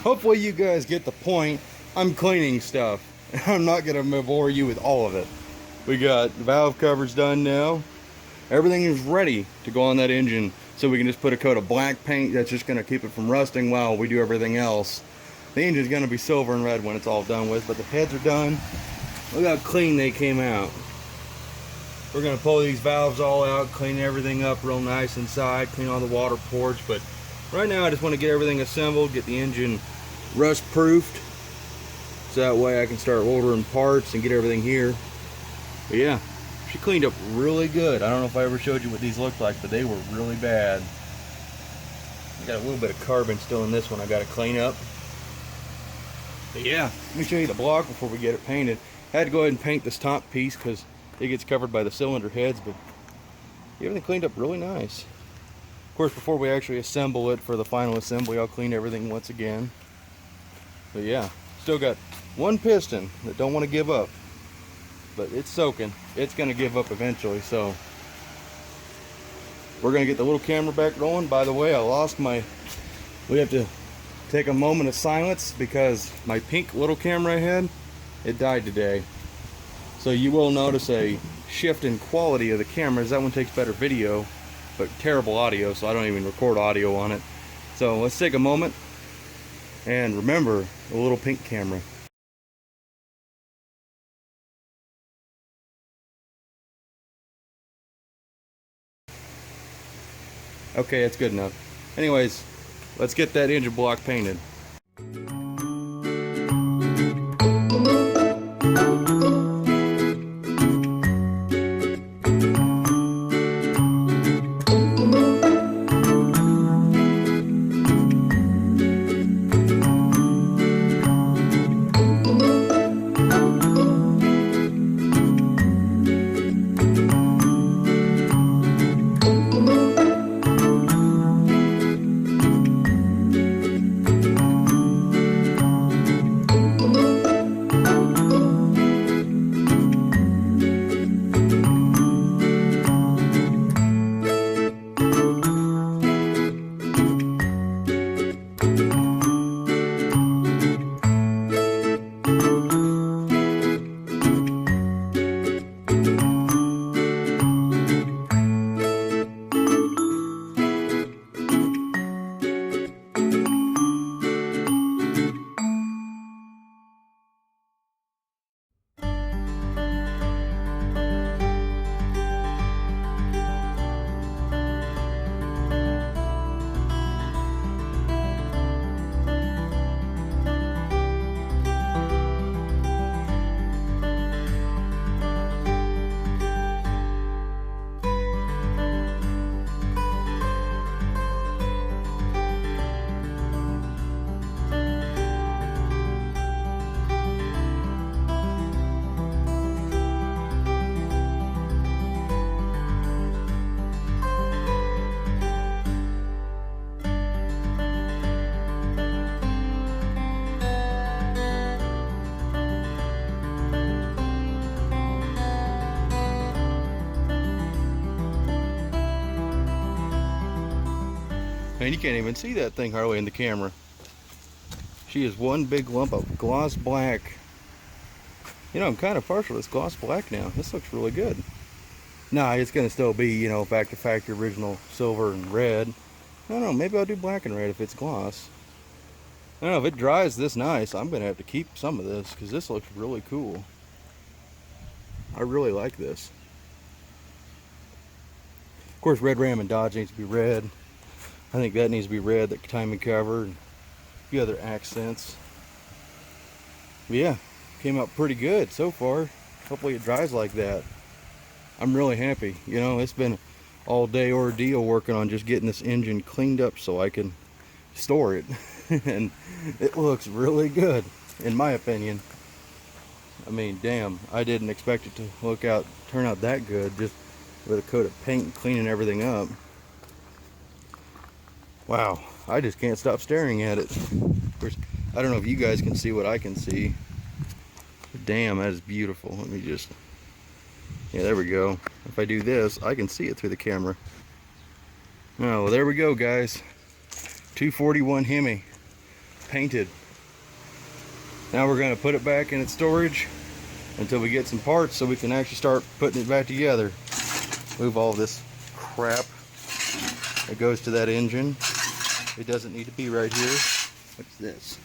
hopefully you guys get the point. I'm cleaning stuff. I'm not gonna bore you with all of it. We got valve covers done now. Everything is ready to go on that engine, so we can just put a coat of black paint that's just gonna keep it from rusting while we do everything else. The engine's gonna be silver and red when it's all done with, but the heads are done. Look how clean they came out. We're gonna pull these valves all out, clean everything up real nice inside, clean all the water ports, but right now I just want to get everything assembled, get the engine rust proofed, so that way I can start ordering parts and get everything here. But yeah, she cleaned up really good. I don't know if I ever showed you what these looked like, but they were really bad. I got a little bit of carbon still in this one I got to clean up. But yeah, let me show you the block before we get it painted. I had to go ahead and paint this top piece because it gets covered by the cylinder heads, but everything cleaned up really nice. Of course, before we actually assemble it for the final assembly, I'll clean everything once again. But yeah, still got one piston that don't want to give up, but it's soaking. It's going to give up eventually, so we're going to get the little camera back rolling. By the way, I lost my, we have to take a moment of silence because my pink little camera I had, it died today. So you will notice a shift in quality of the cameras. That one takes better video, but terrible audio, so I don't even record audio on it. So let's take a moment and remember the little pink camera. Okay, that's good enough. Anyways, let's get that engine block painted. Man, you can't even see that thing hardly in the camera. She is one big lump of gloss black. You know, I'm kind of partial to this gloss black now. This looks really good. Nah, it's going to still be, you know, back to factory original silver and red. I don't know, maybe I'll do black and red if it's gloss. I don't know, if it dries this nice, I'm going to have to keep some of this because this looks really cool. I really like this. Of course, Red Ram and Dodge needs to be red. I think that needs to be red, the timing cover, and a few other accents. But yeah, came out pretty good so far. Hopefully it dries like that. I'm really happy. You know, it's been all day ordeal working on just getting this engine cleaned up so I can store it. And it looks really good, in my opinion. I mean, damn, I didn't expect it to turn out that good just with a coat of paint and cleaning everything up. Wow, I just can't stop staring at it. Of course, I don't know if you guys can see what I can see. Damn, that is beautiful. Let me just, yeah, there we go. If I do this, I can see it through the camera. Oh, well, there we go, guys. 241 Hemi. painted. Now we're going to put it back in its storage until we get some parts so we can actually start putting it back together. Move all this crap that goes to that engine. It doesn't need to be right here. What's this?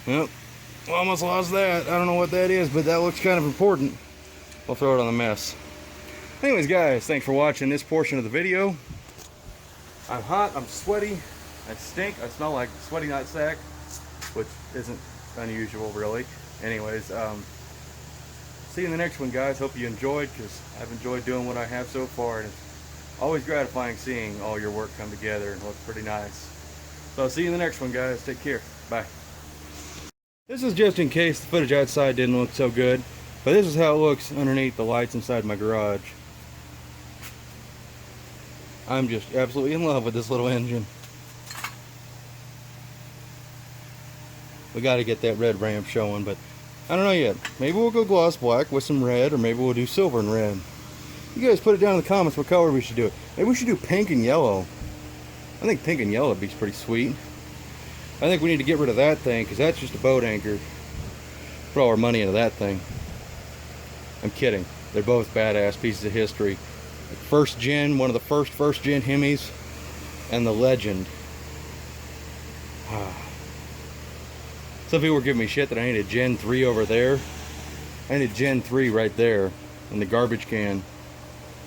Well, almost lost that. I don't know what that is, but that looks kind of important. We'll throw it on the mess. Anyways, guys, thanks for watching this portion of the video. I'm hot, I'm sweaty, I stink, I smell like sweaty nutsack, which isn't unusual, really. Anyways, see you in the next one, guys. Hope you enjoyed, because I've enjoyed doing what I have so far, and it's always gratifying seeing all your work come together and look pretty nice. So I'll see you in the next one, guys. Take care. Bye. This is just in case the footage outside didn't look so good, but this is how it looks underneath the lights inside my garage. I'm just absolutely in love with this little engine. We got to get that red ramp showing, but I don't know yet. Maybe we'll go gloss black with some red, or maybe we'll do silver and red. You guys put it down in the comments what color we should do it. Maybe we should do pink and yellow. I think pink and yellow would be pretty sweet. I think we need to get rid of that thing, because that's just a boat anchor. Put all our money into that thing. I'm kidding. They're both badass pieces of history. First gen, one of the first gen Hemis, and the Legend. Some people were giving me shit that I needed Gen 3 over there. I need Gen 3 right there in the garbage can.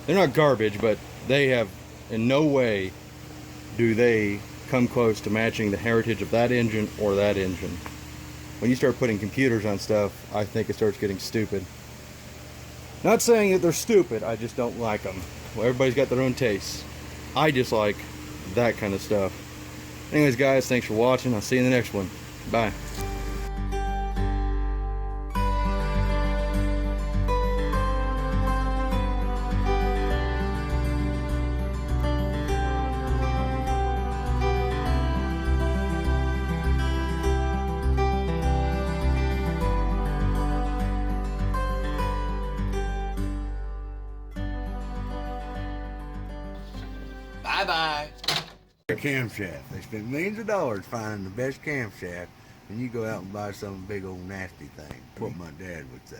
They're not garbage, but they have, in no way do they come close to matching the heritage of that engine or that engine. When you start putting computers on stuff, I think it starts getting stupid. Not saying that they're stupid, I just don't like them. Well, everybody's got their own tastes. I just like that kind of stuff. Anyways, guys, thanks for watching. I'll see you in the next one. Bye. Bye-bye. Camshaft. They spend millions of dollars finding the best camshaft, and you go out and buy some big old nasty thing. What my dad would say.